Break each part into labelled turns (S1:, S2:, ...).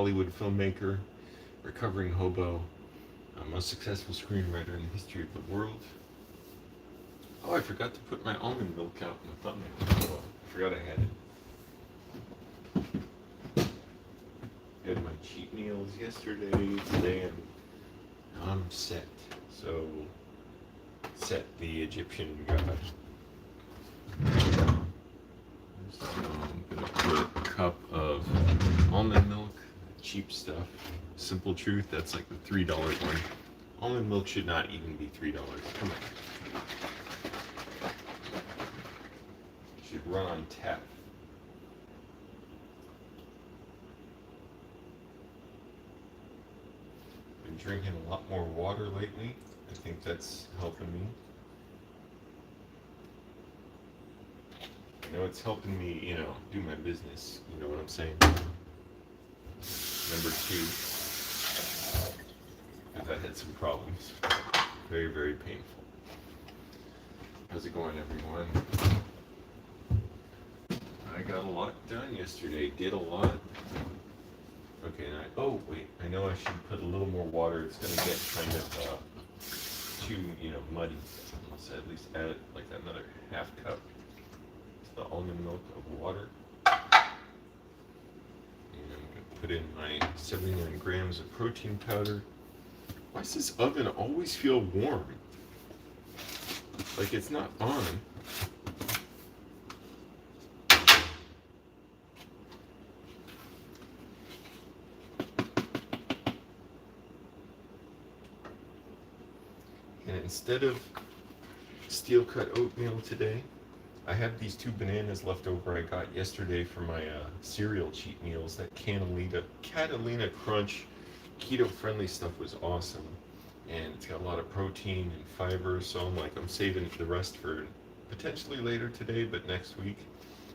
S1: Hollywood filmmaker, recovering hobo, most successful screenwriter in the history of the world. Oh, I forgot to put my almond milk out in the thumbnail. Oh, I forgot I had it. Had my cheat meals yesterday. Today I'm set. So, Set, the Egyptian god. So I'm gonna put a cup of almond milk, cheap stuff. Simple Truth, that's like the $3 one. Almond milk should not even be $3. Come on. Should run on tap. Been drinking a lot more water lately. I think that's helping me. I know it's helping me, do my business. You know what I'm saying? Number 2, because I had some problems. Very, very painful. How's it going, everyone? I got a lot done yesterday. Did a lot. Okay, oh wait, I know I should put a little more water. It's gonna get kind of too, muddy. So at least add like another half cup to the almond milk of water. And I'm gonna put in my 79 grams of protein powder. Why does this oven always feel warm? Like it's not on. And instead of steel cut oatmeal today, I have these 2 bananas left over I got yesterday for my cereal cheat meals. That Catalina Crunch keto friendly stuff was awesome. And it's got a lot of protein and fiber, so I'm saving the rest for potentially later today, but next week.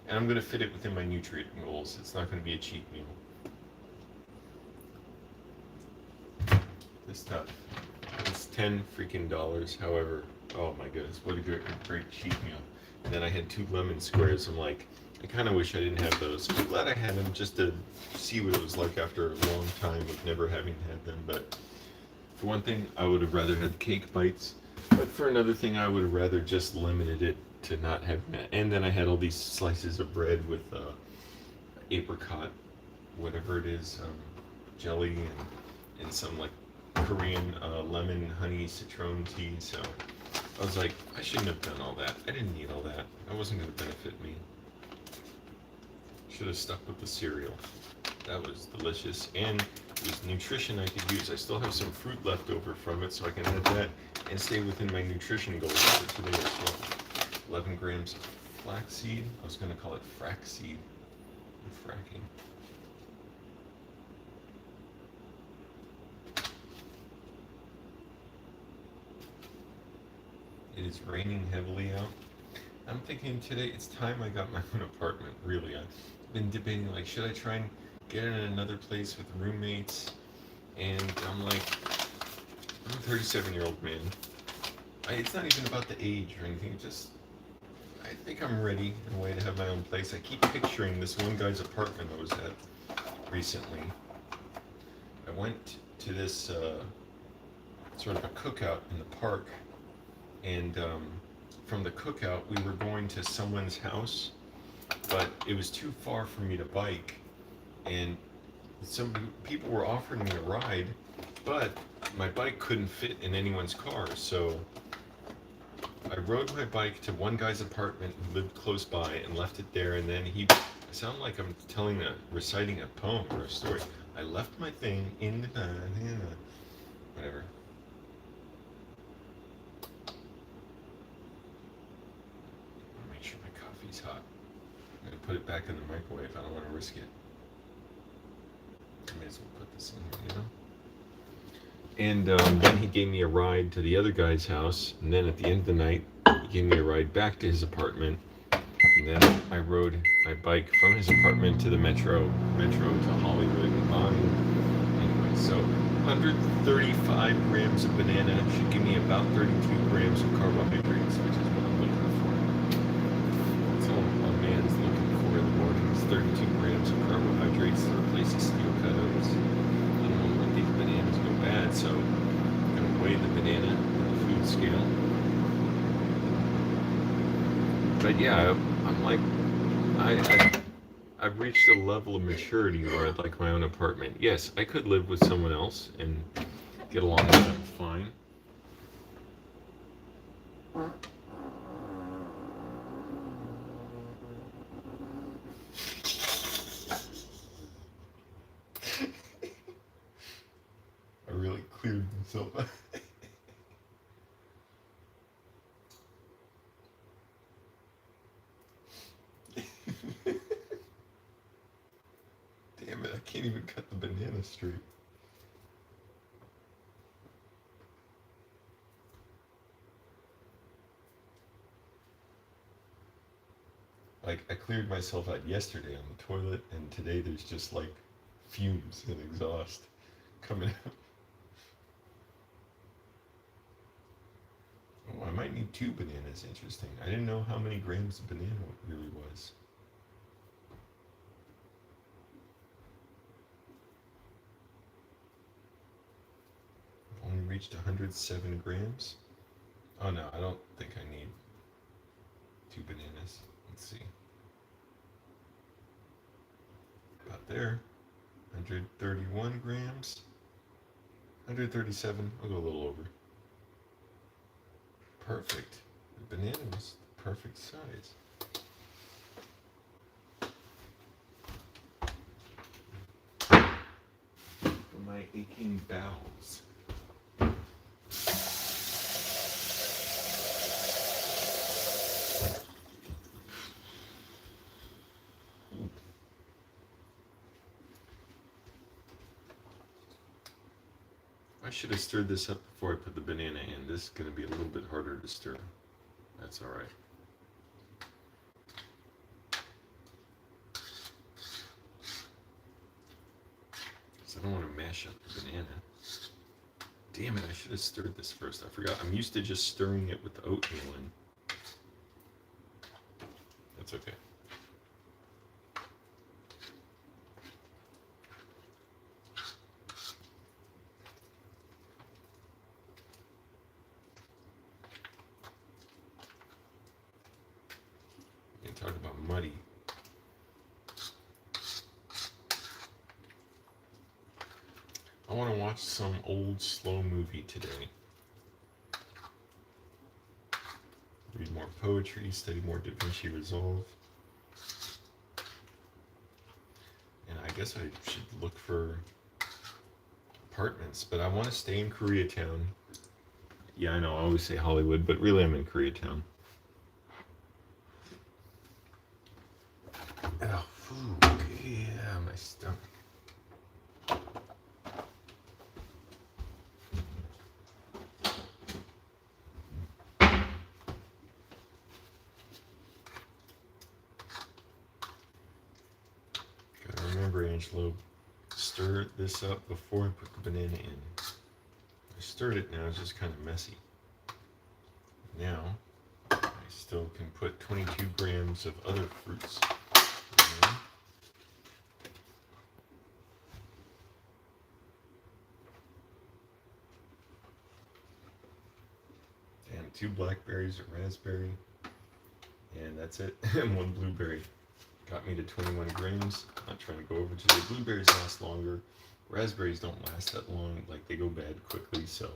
S1: And I'm going to fit it within my nutrient goals. It's not going to be a cheat meal. This stuff. It's $10 freaking. However, oh my goodness, what a great cheat meal. And then I had 2 lemon squares. I'm like, I kind of wish I didn't have those. I'm glad I had them just to see what it was like after a long time of never having had them. But for one thing, I would have rather had cake bites. But for another thing, I would have rather just limited it to not having that. And then I had all these slices of bread with apricot, whatever it is, jelly, and some like Korean lemon honey citron tea. So I was like, I shouldn't have done all that. I didn't need all that. That wasn't going to benefit me. Should have stuck with the cereal. That was delicious, and it was nutrition I could use. I still have some fruit left over from it, so I can add that and stay within my nutrition goals for today as well. 11 grams of flaxseed. I was going to call it fraxseed. I'm fracking. It is raining heavily out. I'm thinking today it's time I got my own apartment, really. I've been debating, like, should I try and get in another place with roommates? And I'm like, I'm a 37-year-old man. It's not even about the age or anything, just, I think I'm ready in a way to have my own place. I keep picturing this one guy's apartment I was at recently. I went to this sort of a cookout in the park, and from the cookout we were going to someone's house, but it was too far for me to bike, and some people were offering me a ride, but my bike couldn't fit in anyone's car, so I rode my bike to one guy's apartment who lived close by and left it there, and then I sound like I'm reciting a poem or a story. I left my thing in the whatever. Make sure my coffee's hot. I'm gonna put it back in the microwave. I don't want to risk it. I may as well put this in here, And then he gave me a ride to the other guy's house, and then at the end of the night, he gave me a ride back to his apartment, and then I rode my bike from his apartment to the metro to Hollywood and on. Anyway, so 135 grams of banana should give me about 32 grams of carbohydrates, which is what I'm looking for. That's all a man's looking for in the morning is 32 grams of carbohydrates to replace his steel cut oats. scale. But yeah, I'm like, I've reached a level of maturity where I'd like my own apartment. Yes, I could live with someone else and get along with them fine. I really cleared myself. Damn it, I can't even cut the banana straight. Like, I cleared myself out yesterday on the toilet, and today there's just like fumes and exhaust coming out. Oh, I might need 2 bananas. Interesting. I didn't know how many grams of banana really was. I've only reached 107 grams. Oh no, I don't think I need 2 bananas. Let's see. About there. 131 grams. 137. I'll go a little over. Perfect. The banana was the perfect size. For my aching bowels. I should have stirred this up before I put the banana in. This is going to be a little bit harder to stir. That's all right. Because I don't want to mash up the banana. Damn it, I should have stirred this first. I forgot. I'm used to just stirring it with the oatmeal in. That's okay. You talk about muddy. I want to watch some old slow movie today. Read more poetry, study more Da Vinci Resolve. And I guess I should look for apartments, but I want to stay in Koreatown. Yeah, I know, I always say Hollywood, but really I'm in Koreatown. Oh, yeah, my stomach. Gotta remember, Angelo, stir this up before I put the banana in. I stirred it now, it's just kind of messy. Now, I still can put 22 grams of other fruits in. And 2 blackberries, a raspberry, and that's it. And 1 blueberry. Got me to 21 grams. Not trying to go over today. Blueberries last longer. Raspberries don't last that long. Like, they go bad quickly, so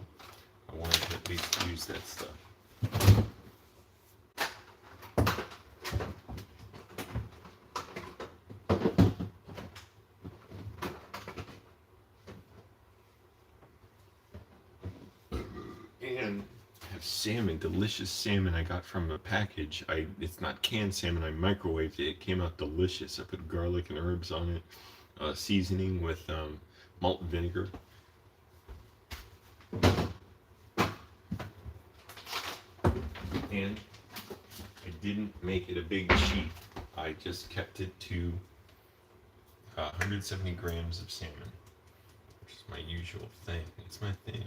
S1: I wanted to at least use that stuff. And I have salmon, delicious salmon I got from a package. It's not canned salmon, I microwaved it. It came out delicious. I put garlic and herbs on it, seasoning with malt vinegar. And I didn't make it a big sheet. I just kept it to 170 grams of salmon, which is my usual thing. It's my thing.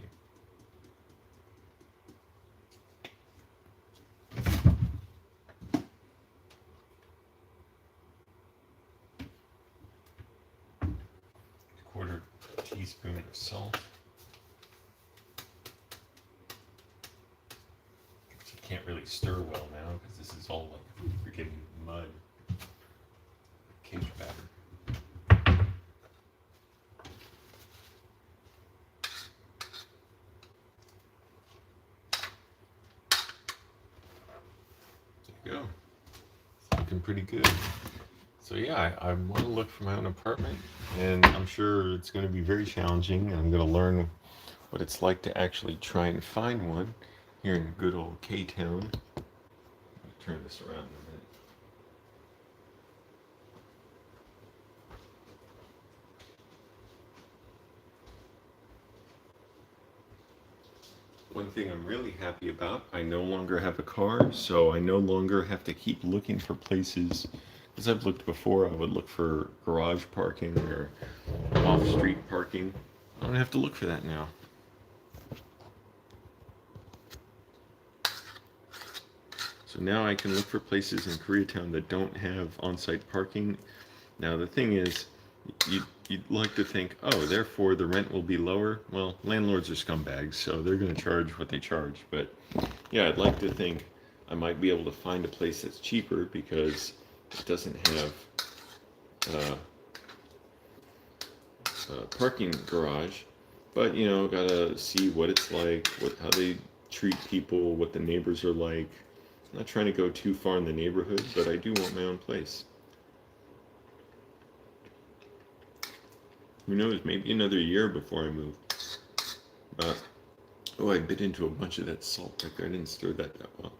S1: Quarter teaspoon of salt. can't really stir well now because this is all like freaking mud. Cage batter. There you go. It's looking pretty good. So yeah, I want to look for my own apartment, and I'm sure it's going to be very challenging. I'm going to learn what it's like to actually try and find one here in good old K-Town. Turn this around in a minute. One thing I'm really happy about, I no longer have a car, so I no longer have to keep looking for places. As I've looked before, I would look for garage parking or off-street parking. I don't have to look for that now. So now I can look for places in Koreatown that don't have on-site parking. Now the thing is, you'd like to think, oh, therefore the rent will be lower. Well, landlords are scumbags, so they're going to charge what they charge. But yeah, I'd like to think I might be able to find a place that's cheaper because it doesn't have a parking garage. But you know, gotta see what it's like, how they treat people, what the neighbors are like. I'm not trying to go too far in the neighborhood, but I do want my own place. Who knows, maybe another year before I move. Oh, I bit into a bunch of that salt right there. I didn't stir that well.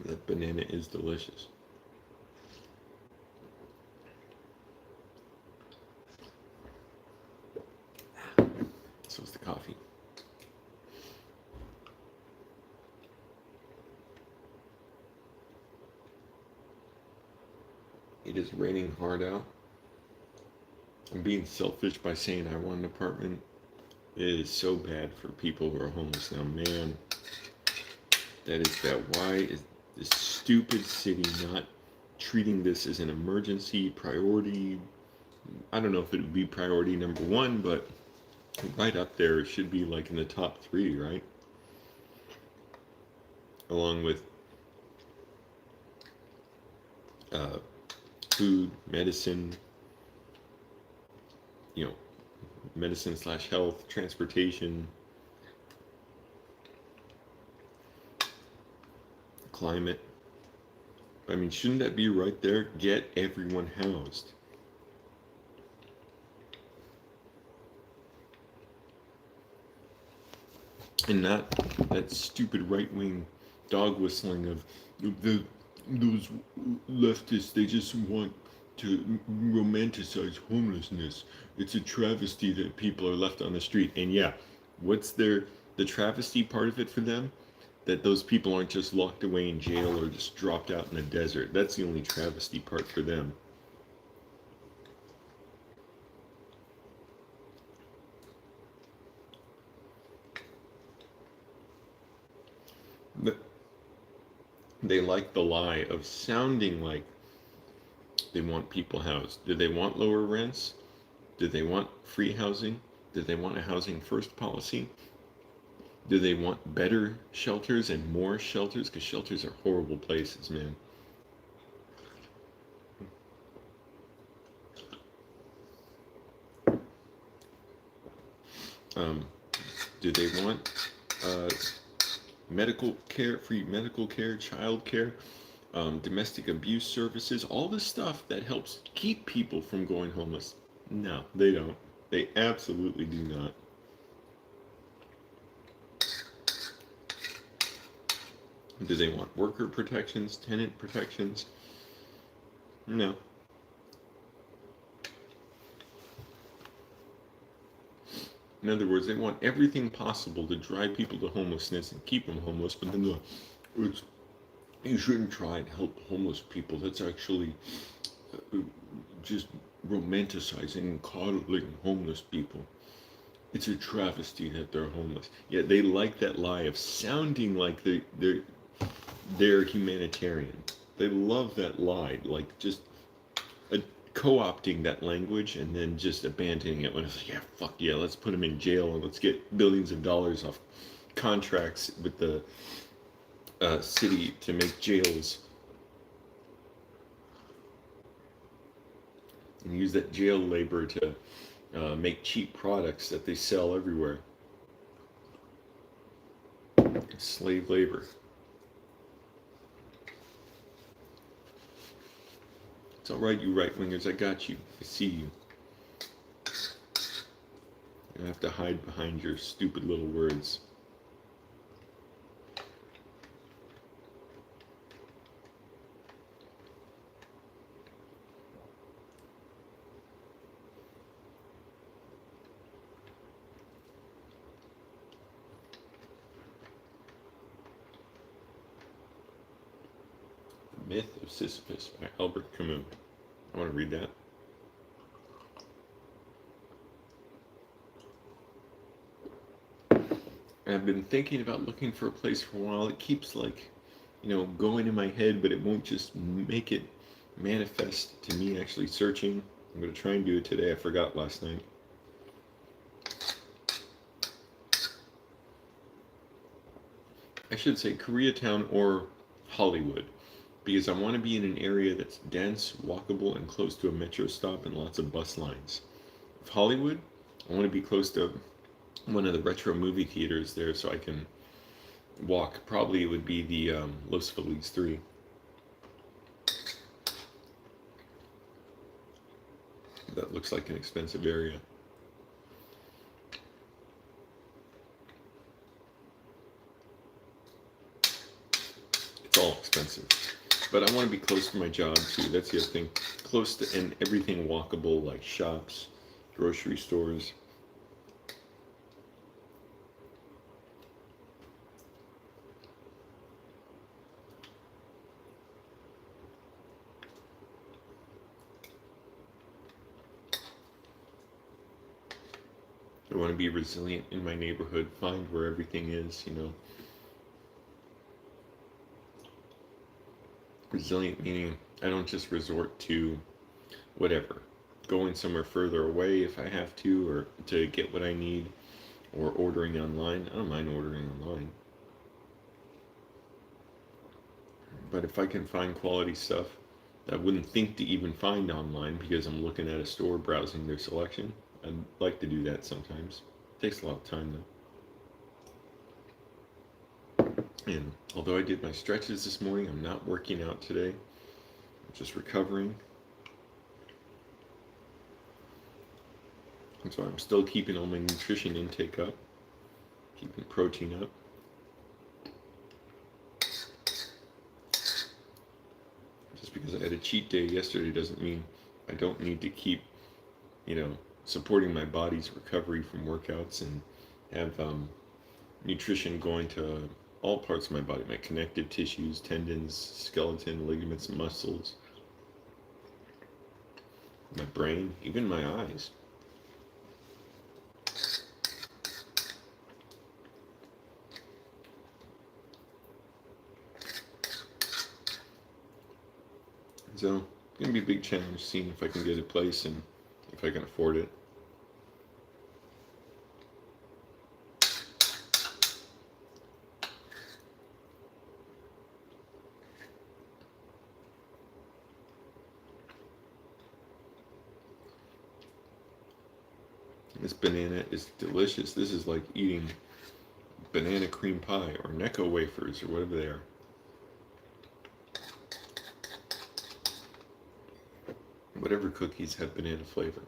S1: That banana is delicious. So is the coffee. It is raining hard out. I'm being selfish by saying I want an apartment. It is so bad for people who are homeless now, man. That is bad. Why is this stupid city not treating this as an emergency priority? I don't know if it would be priority number one, but right up there, it should be like in the top 3, right? Along with food, medicine, you know, medicine/health, transportation, climate. I mean, shouldn't that be right there? Get everyone housed. And not that stupid right-wing dog whistling of those leftists. They just want to romanticize homelessness. It's a travesty that people are left on the street. And yeah, what's the travesty part of it for them? That those people aren't just locked away in jail or just dropped out in the desert. That's the only travesty part for them. They like the lie of sounding like they want people housed. Do they want lower rents? Do they want free housing? Do they want a housing first policy? Do they want better shelters and more shelters? Because shelters are horrible places, man. Do they want medical care, free medical care, child care, domestic abuse services, all the stuff that helps keep people from going homeless? No, they don't. They absolutely do not. Do they want worker protections, tenant protections? No. In other words, they want everything possible to drive people to homelessness and keep them homeless, but then you shouldn't try and help homeless people. That's actually just romanticizing and coddling homeless people. It's a travesty that they're homeless. Yeah, they like that lie of sounding like they're humanitarian. They love that lie, like just co-opting that language and then just abandoning it when it's like, yeah, fuck yeah, let's put them in jail and let's get billions of dollars off contracts with the city to make jails and use that jail labor to make cheap products that they sell everywhere. Slave labor. It's all right, you right-wingers. I got you. I see you. You don't have to hide behind your stupid little words. The Myth of Sisyphus by Albert Camus. I want to read that. I've been thinking about looking for a place for a while. It keeps going in my head, but it won't just make it manifest to me actually searching. I'm going to try and do it today. I forgot last night. I should say Koreatown or Hollywood, because I want to be in an area that's dense, walkable, and close to a metro stop and lots of bus lines. If Hollywood, I want to be close to one of the retro movie theaters there so I can walk. Probably it would be the Los Feliz 3. That looks like an expensive area. It's all expensive. But I want to be close to my job too. That's the other thing. Close to, and everything walkable, like shops, grocery stores. I want to be resilient in my neighborhood, find where everything is, Resilient meaning I don't just resort to whatever. Going somewhere further away if I have to, or to get what I need, or ordering online. I don't mind ordering online. But if I can find quality stuff that I wouldn't think to even find online because I'm looking at a store browsing their selection, I'd like to do that sometimes. It takes a lot of time though. And although I did my stretches this morning, I'm not working out today. I'm just recovering. And so I'm still keeping all my nutrition intake up, keeping protein up. Just because I had a cheat day yesterday doesn't mean I don't need to keep, supporting my body's recovery from workouts and have nutrition going to all parts of my body, my connective tissues, tendons, skeleton, ligaments, muscles, my brain, even my eyes. So it's going to be a big challenge seeing if I can get a place and if I can afford it. This banana is delicious. This is like eating banana cream pie or Necco wafers or whatever they are. Whatever cookies have banana flavor.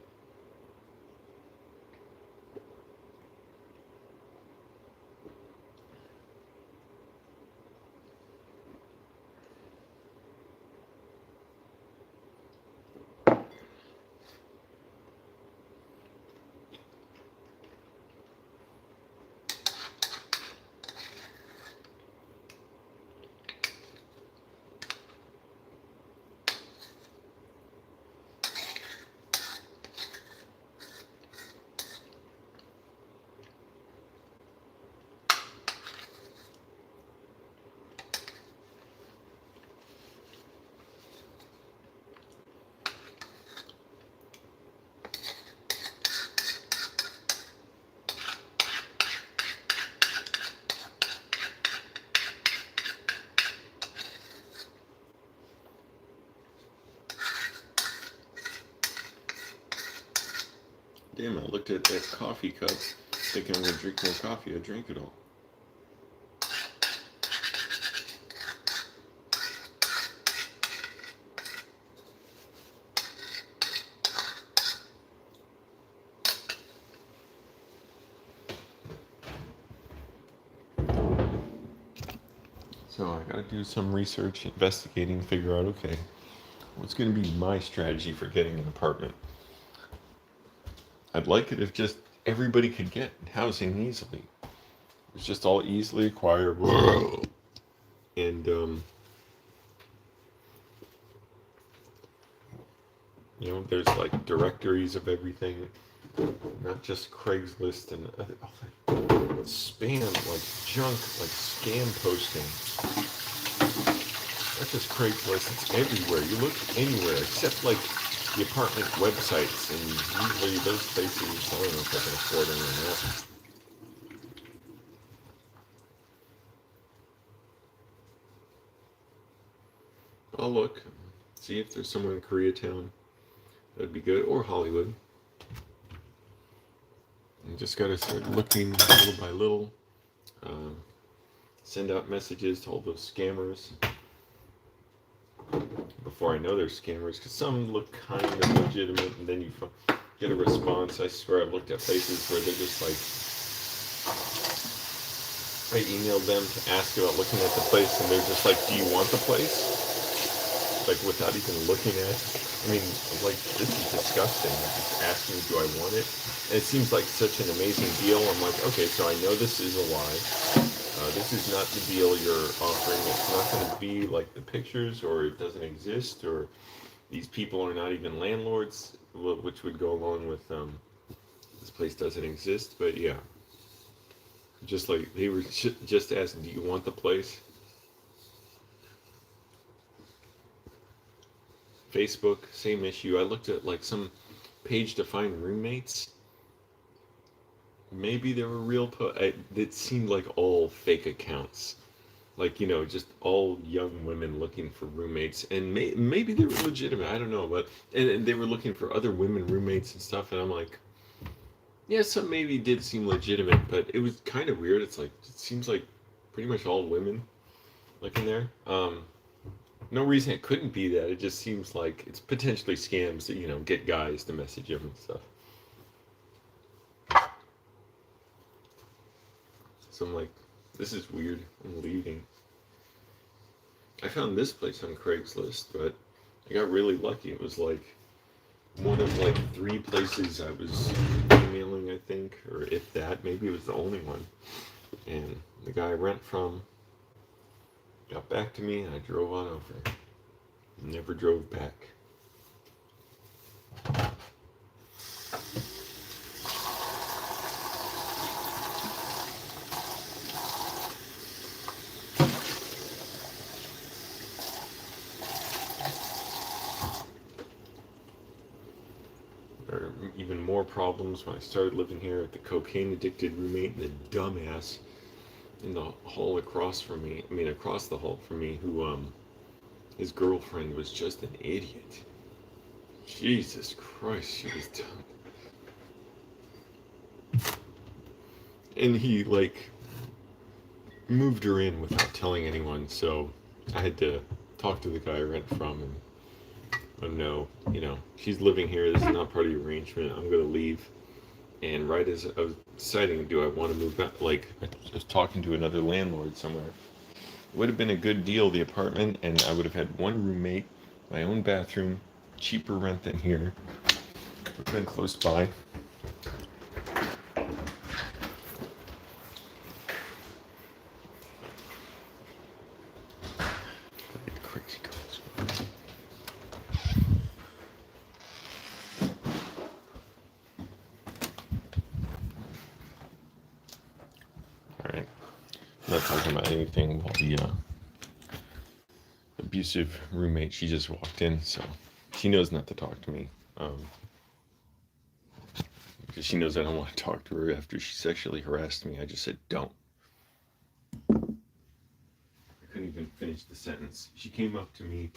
S1: Damn, I looked at that coffee cup thinking I'm gonna drink more coffee. I drank it all. So I gotta do some research, investigating, figure out, okay, what's gonna be my strategy for getting an apartment? I'd like it if just everybody could get housing easily. It's just all easily acquirable. And, there's like directories of everything, not just Craigslist and spam, like junk, like scam posting. Not just Craigslist, it's everywhere. You look anywhere except like the apartment websites, and usually those places, I don't know if I can afford them or not. I'll look, see if there's somewhere in Koreatown. That'd be good, or Hollywood. You just gotta start looking little by little. Send out messages to all those scammers before I know they're scammers, because some look kind of legitimate, and then you get a response. I swear I've looked at places where they're just like, I emailed them to ask about looking at the place, and they're just like, do you want the place? Like, without even looking at it. I mean, like, this is disgusting. Just asking, do I want it? And it seems like such an amazing deal. I'm like, okay, so I know this is a lie. This is not the deal you're offering. It's not going to be like the pictures, or it doesn't exist, or these people are not even landlords, which would go along with this place doesn't exist. But yeah, just like they were just asking, do you want the place? Facebook, same issue. I looked at like some page to find roommates. Maybe they were real. It seemed like all fake accounts. Like, just all young women looking for roommates, and maybe they were legitimate. I don't know, but and they were looking for other women roommates and stuff. And I'm like, yeah, some maybe did seem legitimate, but it was kind of weird. It's like it seems like pretty much all women looking there. No reason it couldn't be that. It just seems like it's potentially scams that get guys to message them and stuff. So I'm like, this is weird. I'm leaving. I found this place on Craigslist, but I got really lucky. It was like one of like 3 places I was emailing, I think, or if that, maybe it was the only one. And the guy I rent from got back to me, and I drove on over. Never drove back. There are even more problems when I started living here with the cocaine addicted roommate, the dumbass in the hall across from me. I mean, across the hall from me, who his girlfriend was just an idiot. Jesus Christ, she was dumb. And he like moved her in without telling anyone, so I had to talk to the guy I rent from and let him know, she's living here. This is not part of the arrangement. I'm gonna leave. And right as I was deciding, do I want to move back? Like, I was talking to another landlord somewhere. It would have been a good deal, the apartment, and I would have had one roommate, my own bathroom, cheaper rent than here. Would have been close by. Crazy girls. Alright. I'm not talking about anything while the abusive roommate, she just walked in, so she knows not to talk to me. Because she knows I don't want to talk to her after she sexually harassed me. I just said, don't. I couldn't even finish the sentence. She came up to me.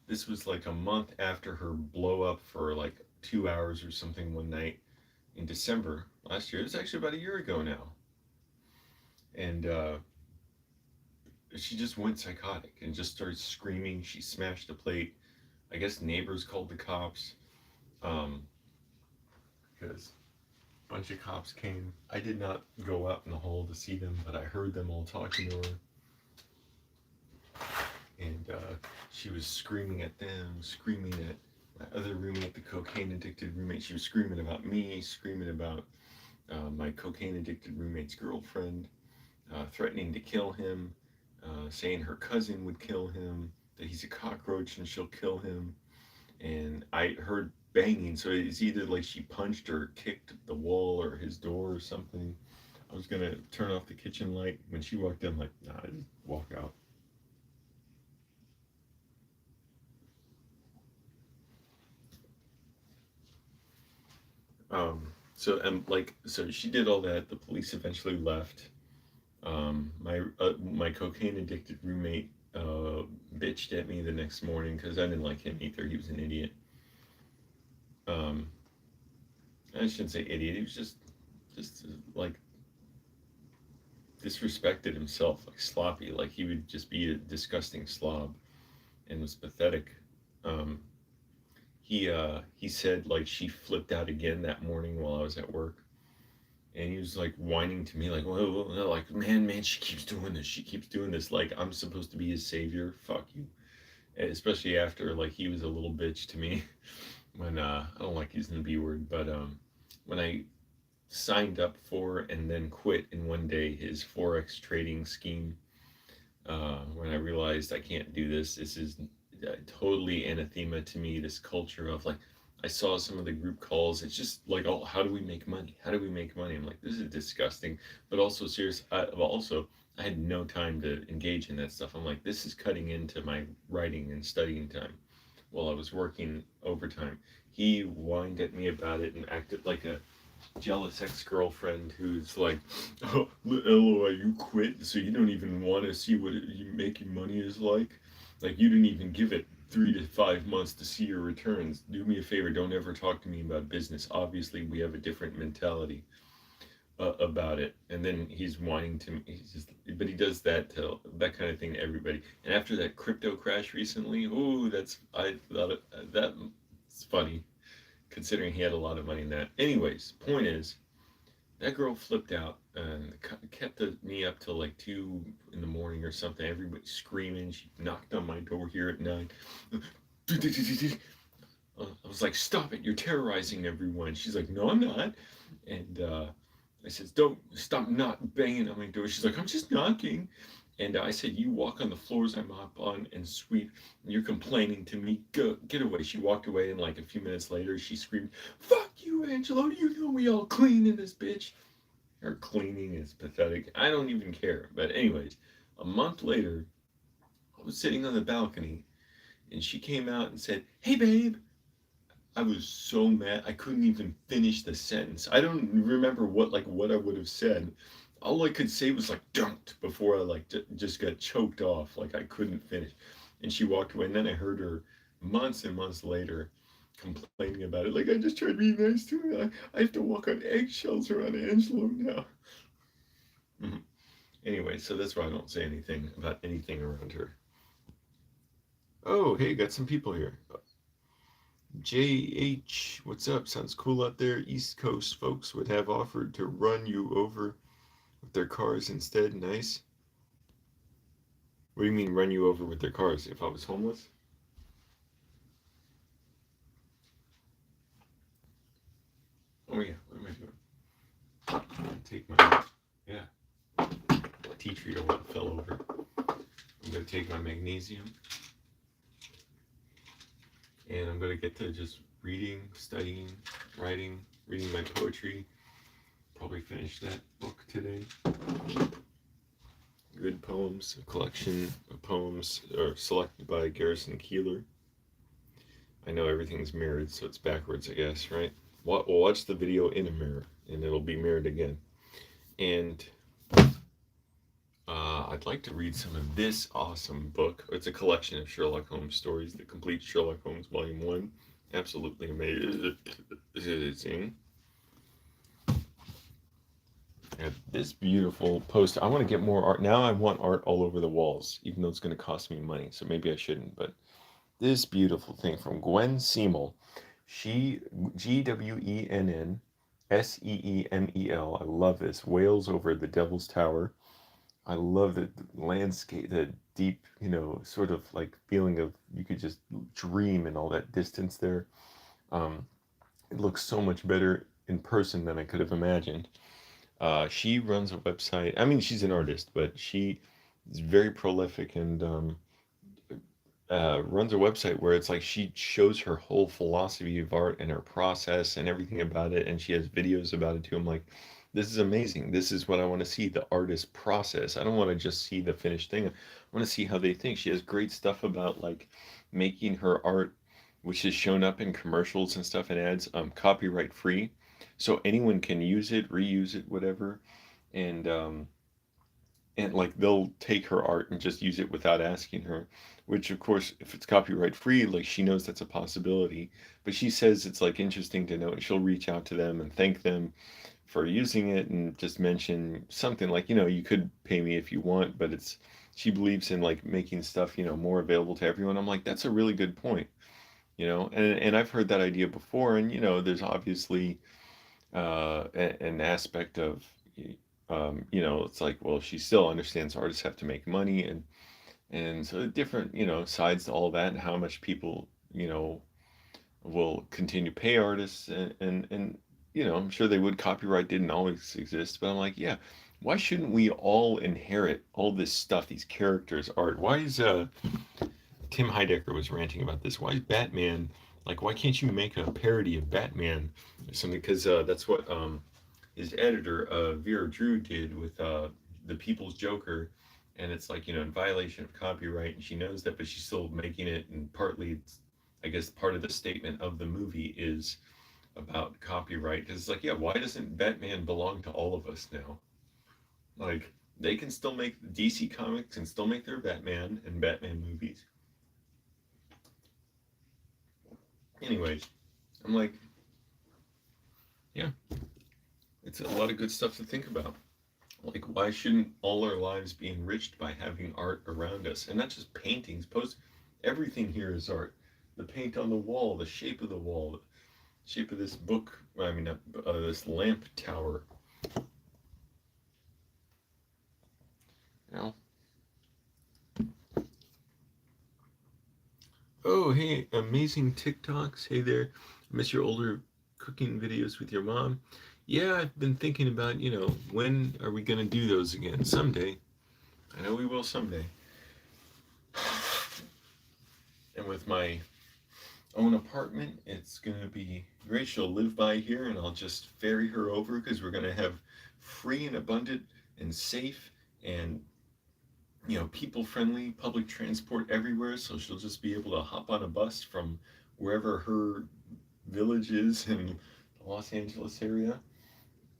S1: This was like a month after her blow up for like 2 hours or something one night. in December last year. It was actually about a year ago now. And she just went psychotic and just started screaming. She smashed a plate. I guess neighbors called the cops um, because a bunch of cops came. I did not go out in the hall to see them, but I heard them all talking to her. And she was screaming at them, screaming at my other roommate, the cocaine addicted roommate. She was screaming about me, screaming about my cocaine addicted roommate's girlfriend, threatening to kill him, saying her cousin would kill him, that he's a cockroach and she'll kill him. And I heard banging, so it's either like she punched or kicked the wall or his door or something. I was gonna turn off the kitchen light when she walked in. I'm like, nah, I just walk out. So she did all that. The police eventually left. My cocaine addicted roommate bitched at me the next morning because I didn't like him either. He was an idiot. Um, I shouldn't say idiot. He was just like disrespected himself, like sloppy. Like he would just be a disgusting slob and was pathetic. Um, he said like she flipped out again that morning while I was at work, and he was like whining to me like, well, like man, she keeps doing this. She keeps doing this. Like I'm supposed to be his savior. Fuck you. Especially after like he was a little bitch to me when I don't like using the B word, but when I signed up for and then quit in one day his forex trading scheme. When I realized I can't do this, this is totally anathema to me. This culture of like, I saw some of the group calls. It's just like, oh, how do we make money? How do we make money? I'm like, this is disgusting, but also serious. Also, I had no time to engage in that stuff. I'm like, this is cutting into my writing and studying time while I was working overtime. He whined at me about it and acted like a jealous ex-girlfriend who's like, oh, LOL, you quit, so you don't even want to see what making money is like. Like you didn't even give it 3 to 5 months to see your returns. Do me a favor, don't ever talk to me about business. Obviously, we have a different mentality about it. And then he's whining to me. He's just, but he does that kind of thing to everybody. And after that crypto crash recently, oh, I thought that's funny considering he had a lot of money in that. Anyways, point is, that girl flipped out and kept me up till like 2 in the morning or something. Everybody screaming. She knocked on my door here at 9. I was like, "Stop it! You're terrorizing everyone." She's like, "No, I'm not." And I said, "Don't stop not banging on my door." She's like, "I'm just knocking." And I said, "You walk on the floors I mop on and sweep. And you're complaining to me. Go, get away." She walked away, and like a few minutes later, she screamed, "Fuck you, Angelo. You know we all clean in this bitch." Her cleaning is pathetic. I don't even care. But anyways, a month later, I was sitting on the balcony, and she came out and said, "Hey, babe." I was so mad I couldn't even finish the sentence. I don't remember what I would have said. All I could say was like "don't" before I like just got choked off. Like I couldn't finish, and she walked away. And then I heard her months and months later complaining about it. Like I just tried to be nice to her. I have to walk on eggshells around Angelo now. Mm-hmm. Anyway, so that's why I don't say anything about anything around her. Oh, hey, got some people here. JH, what's up? Sounds cool out there. East Coast folks would have offered to run you over with their cars instead. Nice. What do you mean run you over with their cars? If I was homeless? Oh yeah, what am I doing? I'm gonna take my, yeah, tea tree or what fell over. I'm gonna take my magnesium and I'm gonna get to just reading, studying, writing, reading my poetry. Probably finish that book today. Good Poems, a collection of poems are selected by Garrison Keillor. I know everything's mirrored, so it's backwards, I guess, right? We'll watch the video in a mirror, and it'll be mirrored again. And I'd like to read some of this awesome book. It's a collection of Sherlock Holmes stories, the complete Sherlock Holmes Volume 1. Absolutely amazing. This beautiful poster. I want to get more art. Now I want art all over the walls, even though it's going to cost me money. So maybe I shouldn't. But this beautiful thing from Gwen Seemel. She, Gwenn Seemel. I love this. Whales over the Devil's Tower. I love the landscape, the deep, sort of like feeling of you could just dream in all that distance there. Um, it looks so much better in person than I could have imagined. She runs a website. I mean, she's an artist, but she is very prolific and runs a website where it's like she shows her whole philosophy of art and her process and everything about it, and she has videos about it too. I'm like, this is amazing. This is what I want to see, the artist process. I don't want to just see the finished thing. I want to see how they think. She has great stuff about like making her art, which has shown up in commercials and stuff and ads, copyright free. So anyone can use it, reuse it, whatever. And like they'll take her art and just use it without asking her, which of course if it's copyright free, like she knows that's a possibility, but she says it's like interesting to know, and she'll reach out to them and thank them for using it and just mention something like, you could pay me if you want, but it's she believes in like making stuff, more available to everyone. I'm like, that's a really good point, and I've heard that idea before, and there's obviously an aspect of it's like, well, she still understands artists have to make money, and so different, sides to all that, and how much people, will continue to pay artists, and I'm sure they would. Copyright didn't always exist, but I'm like, yeah, why shouldn't we all inherit all this stuff, these characters, art? Why is Tim Heidecker was ranting about this? Why is Batman like? Why can't you make a parody of Batman or something? Because that's what his editor, Vera Drew, did with the People's Joker, and it's like, in violation of copyright, and she knows that, but she's still making it, and partly, I guess, part of the statement of the movie is about copyright, because it's like, yeah, why doesn't Batman belong to all of us now? Like, they can still make DC Comics and still make their Batman and Batman movies. Anyways, I'm like, yeah, it's a lot of good stuff to think about. Like, why shouldn't all our lives be enriched by having art around us? And not just paintings, everything here is art. The paint on the wall, the shape of the wall, the shape of this book, I mean, this lamp tower. Now, oh, hey, amazing TikToks. Hey there, I miss your older cooking videos with your mom. Yeah, I've been thinking about, when are we going to do those again? Someday. I know we will someday. And with my own apartment, it's going to be great. She'll live by here, and I'll just ferry her over, because we're going to have free and abundant and safe and, people friendly public transport everywhere. So she'll just be able to hop on a bus from wherever her village is in the Los Angeles area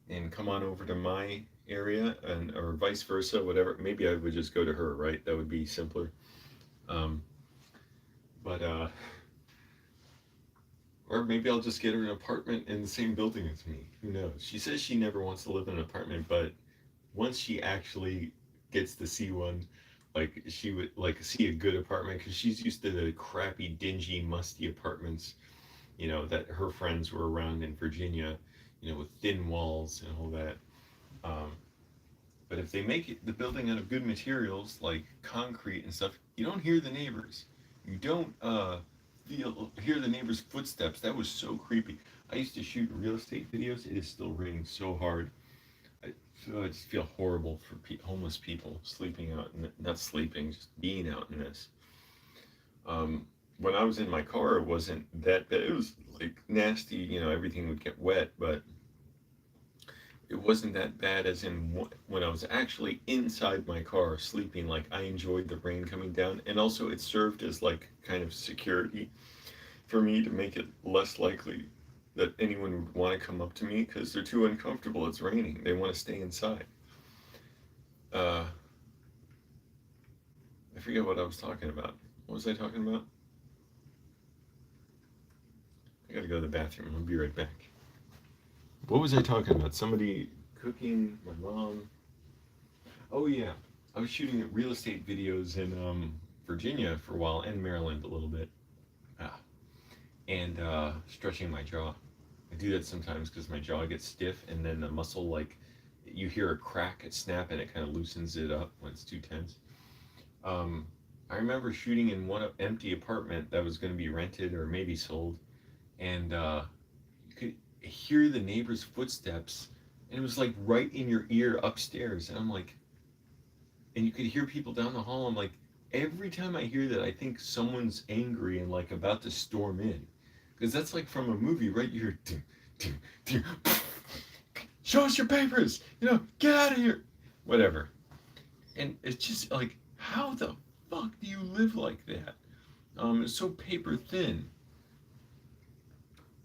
S1: and come on over to my area, and or vice versa, whatever. Maybe I would just go to her, right? That would be simpler. Um, but or maybe I'll just get her an apartment in the same building as me. Who knows? She says she never wants to live in an apartment, but once she actually gets to see one, like she would like see a good apartment, because she's used to the crappy, dingy, musty apartments, that her friends were around in Virginia, with thin walls and all that. Um, but if they make the building out of good materials like concrete and stuff, you don't hear the neighbors. You don't hear the neighbors' footsteps. That was so creepy. I used to shoot real estate videos. It is still raining so hard. I just feel horrible for homeless people sleeping out, not sleeping, just being out in this. When I was in my car, it wasn't that bad. It was like nasty, everything would get wet, but it wasn't that bad as in when I was actually inside my car sleeping. Like, I enjoyed the rain coming down, and also it served as like kind of security for me to make it less likely that anyone would want to come up to me, because they're too uncomfortable. It's raining. They want to stay inside. I forget what I was talking about. What was I talking about? I gotta go to the bathroom. I'll be right back. What was I talking about? Somebody cooking, my mom. Oh yeah, I was shooting real estate videos in Virginia for a while and Maryland a little bit, ah, and stretching my jaw. I do that sometimes because my jaw gets stiff, and then the muscle like you hear a crack, it snap, and it kind of loosens it up when it's too tense. Um, I remember shooting in one empty apartment that was going to be rented or maybe sold, and you could hear the neighbor's footsteps, and it was like right in your ear upstairs, and I'm like, and you could hear people down the hall. I'm like, every time I hear that, I think someone's angry and like about to storm in, because that's like from a movie, right? You hear, ding, ding, ding, show us your papers, get out of here, whatever. And it's just like, how the fuck do you live like that? It's so paper thin.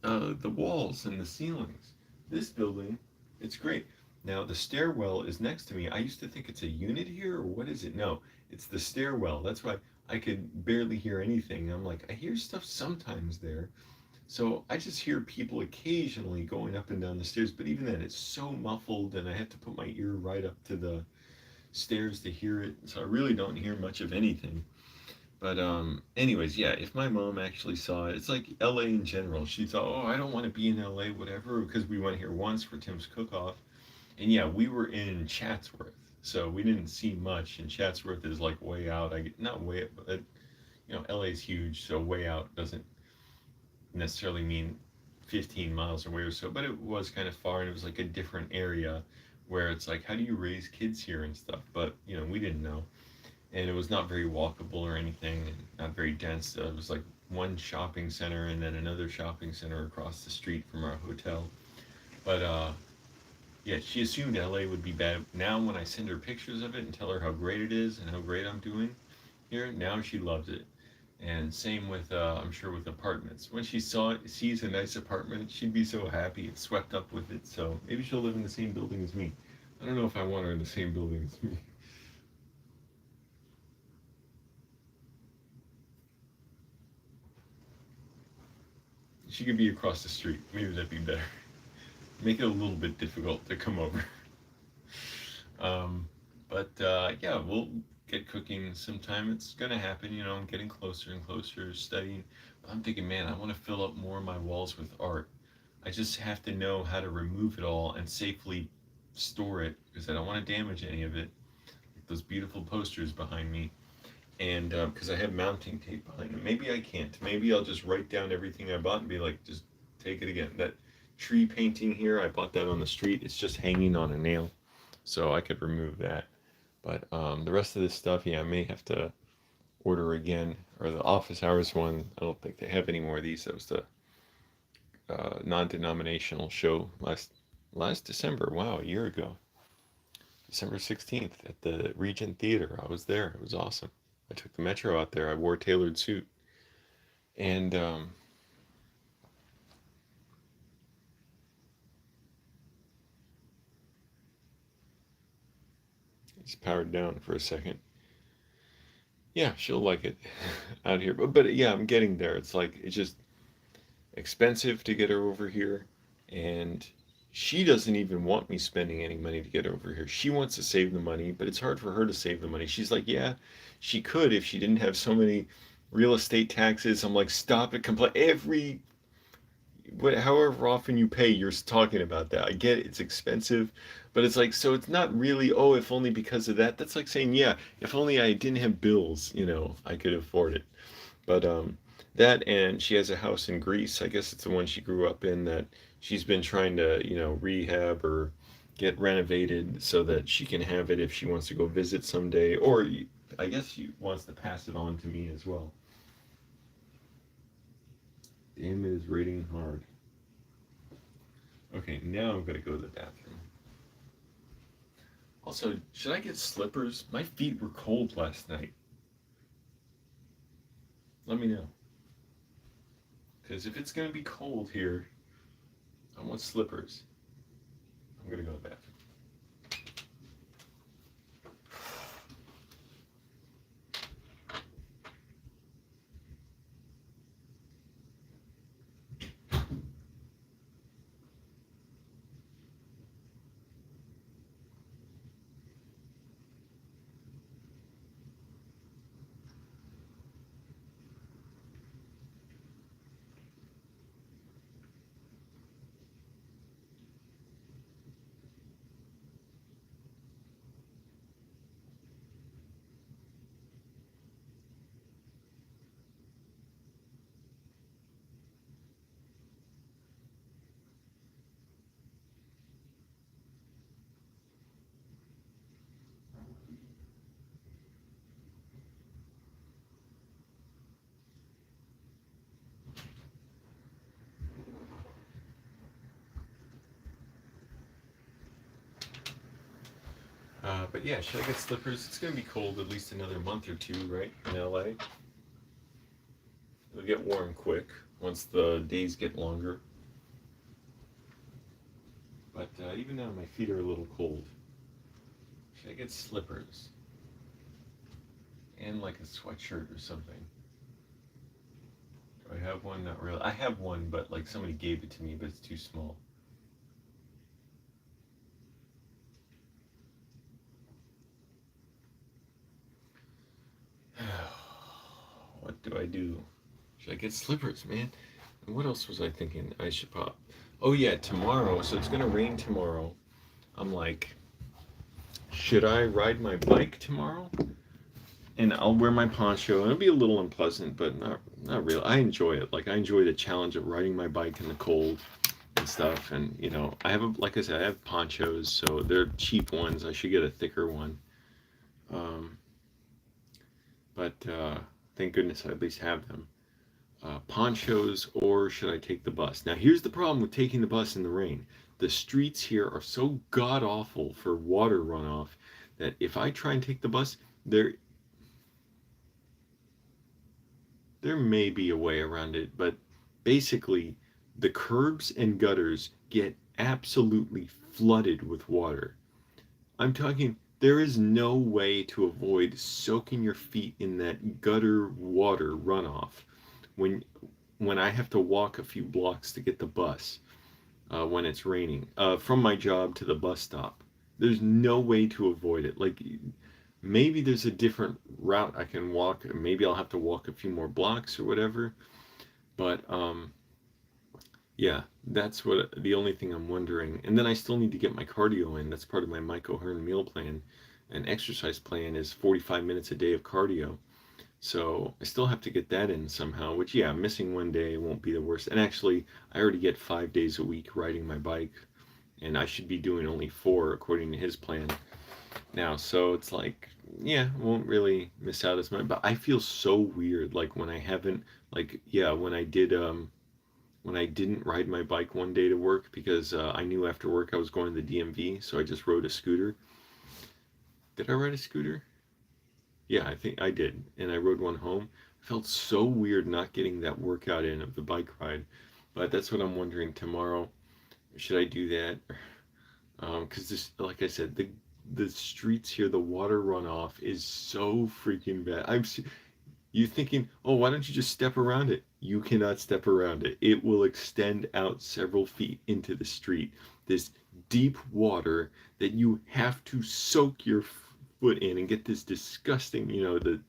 S1: The walls and the ceilings. This building, it's great. Now the stairwell is next to me. I used to think it's a unit here, or what is it? No, it's the stairwell. That's why I could barely hear anything. I'm like, I hear stuff sometimes there. So I just hear people occasionally going up and down the stairs, but even then it's so muffled and I have to put my ear right up to the stairs to hear it. So I really don't hear much of anything. But anyways, yeah, if my mom actually saw it, it's like LA in general. She thought, "Oh, I don't want to be in LA, whatever," because we went here once for Tim's cook-off. And yeah, we were in Chatsworth. So we didn't see much, and Chatsworth is like way out. I get not way, but LA's huge, so way out doesn't necessarily mean 15 miles away or so, but it was kind of far, and it was like a different area where it's like, how do you raise kids here and stuff? But we didn't know, and it was not very walkable or anything, and not very dense. It was like one shopping center and then another shopping center across the street from our hotel. But yeah, she assumed LA would be bad. Now when I send her pictures of it and tell her how great it is and how great I'm doing here, now she loves it. And same with, I'm sure, with apartments. When she sees a nice apartment, she'd be so happy and swept up with it. So maybe she'll live in the same building as me. I don't know if I want her in the same building as me. She could be across the street. Maybe that'd be better. Make it a little bit difficult to come over. But yeah, we'll get cooking sometime. It's gonna happen. I'm getting closer and closer studying. But I'm thinking, man, I want to fill up more of my walls with art. I just have to know how to remove it all and safely store it because I don't want to damage any of it. Like those beautiful posters behind me, and because I have mounting tape behind them. Maybe I can't. Maybe I'll just write down everything I bought and be like, just take it again. That tree painting here, I bought that on the street. It's just hanging on a nail, so I could remove that. But the rest of this stuff, yeah, I may have to order again. Or the office hours one, I don't think they have any more of these. That was the non-denominational show last December. Wow, a year ago. December 16th at the Regent Theater. I was there. It was awesome. I took the metro out there. I wore a tailored suit. And it's powered down for a second. Yeah, she'll like it out here. But yeah, I'm getting there. It's like, it's just expensive to get her over here. And she doesn't even want me spending any money to get over here. She wants to save the money, but it's hard for her to save the money. She's like, yeah, she could if she didn't have so many real estate taxes. I'm like, stop it. However often you pay, you're talking about that. I get it, it's expensive, but it's like, so it's not really, oh, if only because of that. That's like saying, yeah, if only I didn't have bills, I could afford it. But that, and she has a house in Greece. I guess it's the one she grew up in that she's been trying to, rehab or get renovated so that she can have it if she wants to go visit someday, or I guess she wants to pass it on to me as well. Damn, it is raining hard. Okay, now I'm gonna go to the bathroom. Also, should I get slippers? My feet were cold last night. Let me know. Because if it's gonna be cold here, I want slippers. I'm gonna go to the bathroom. But yeah, should I get slippers? It's gonna be cold at least another month or two, right? In LA, it'll get warm quick once the days get longer. But even now, my feet are a little cold. Should I get slippers and like a sweatshirt or something? Do I have one? Not really. I have one, but like somebody gave it to me, but it's too small. What do I do? Should I get slippers, man? And what else was I thinking I should pop? Oh yeah, tomorrow. So it's gonna rain tomorrow. I'm like, should I ride my bike tomorrow? And I'll wear my poncho. It'll be a little unpleasant, but not real. I enjoy it. Like I enjoy the challenge of riding my bike in the cold and stuff. And you know, I have like I said, I have ponchos, so they're cheap ones. I should get a thicker one. Um, but thank goodness I at least have them. Ponchos, or should I take the bus? Now, here's the problem with taking the bus in the rain. The streets here are so god awful for water runoff that if I try and take the bus, there may be a way around it, but basically, the curbs and gutters get absolutely flooded with water. I'm talking, there is no way to avoid soaking your feet in that gutter water runoff when when I have to walk a few blocks to get the bus when it's raining from my job to the bus stop. There's no way to avoid it. Like maybe there's a different route I can walk. Maybe I'll have to walk a few more blocks or whatever. But yeah, that's what the only thing I'm wondering. And then I still need to get my cardio in. That's part of my Mike O'Hearn meal plan. An exercise plan is 45 minutes a day of cardio. So I still have to get that in somehow, which yeah, missing one day won't be the worst. And actually, I already get 5 days a week riding my bike, and I should be doing only 4 according to his plan now. So it's like, yeah, won't really miss out as much. But I feel so weird, like when I haven't, like yeah, when I didn't ride my bike one day to work because I knew after work I was going to the DMV, so I just rode a scooter. Did I ride a scooter? Yeah, I think I did. And I rode one home. I felt so weird not getting that workout in of the bike ride. But that's what I'm wondering tomorrow. Should I do that? Because this, like I said, the streets here, the water runoff is so freaking bad. You thinking, oh, why don't you just step around it? You cannot step around it. It will extend out several feet into the street. This deep water that you have to soak your foot in and get this disgusting, you know, the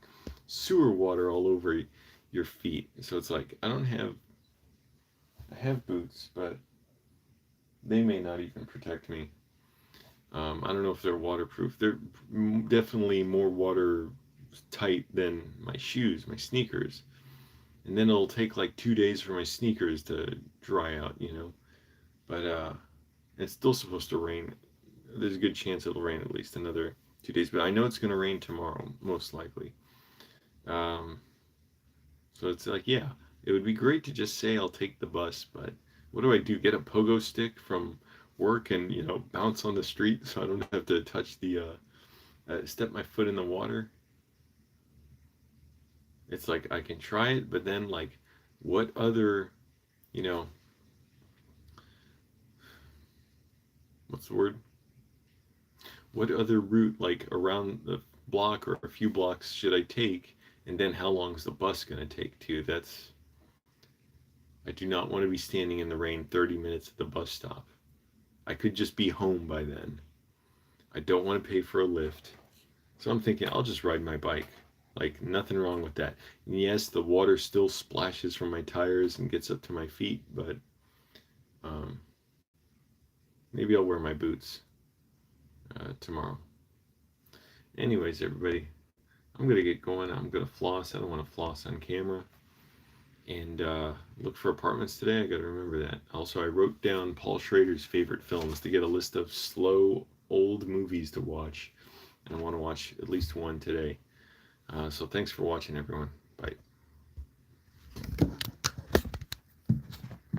S1: sewer water all over your feet. So it's like, I have boots, but they may not even protect me. I don't know if they're waterproof. They're definitely more water tight than my shoes, my sneakers. And then it'll take like 2 days for my sneakers to dry out, you know. But it's still supposed to rain. There's a good chance it'll rain at least another 2 days. But I know it's going to rain tomorrow, most likely. Um, so it's like, yeah, it would be great to just say I'll take the bus, but what do I do? Get a pogo stick from work and, you know, bounce on the street so I don't have to touch step my foot in the water? It's like I can try it, but then like what other, you know, what's the word? What other route like around the block or a few blocks should I take? And then how long is the bus going to take too? I do not want to be standing in the rain 30 minutes at the bus stop. I could just be home by then. I don't want to pay for a lift. So I'm thinking I'll just ride my bike. Like nothing wrong with that. And yes, the water still splashes from my tires and gets up to my feet, but um, maybe I'll wear my boots tomorrow. Anyways, everybody, I'm gonna get going. I'm gonna floss. I don't want to floss on camera. And look for apartments today. I got to remember that. Also, I wrote down Paul Schrader's favorite films to get a list of slow old movies to watch, and I want to watch at least one today. So thanks for watching, everyone. Bye.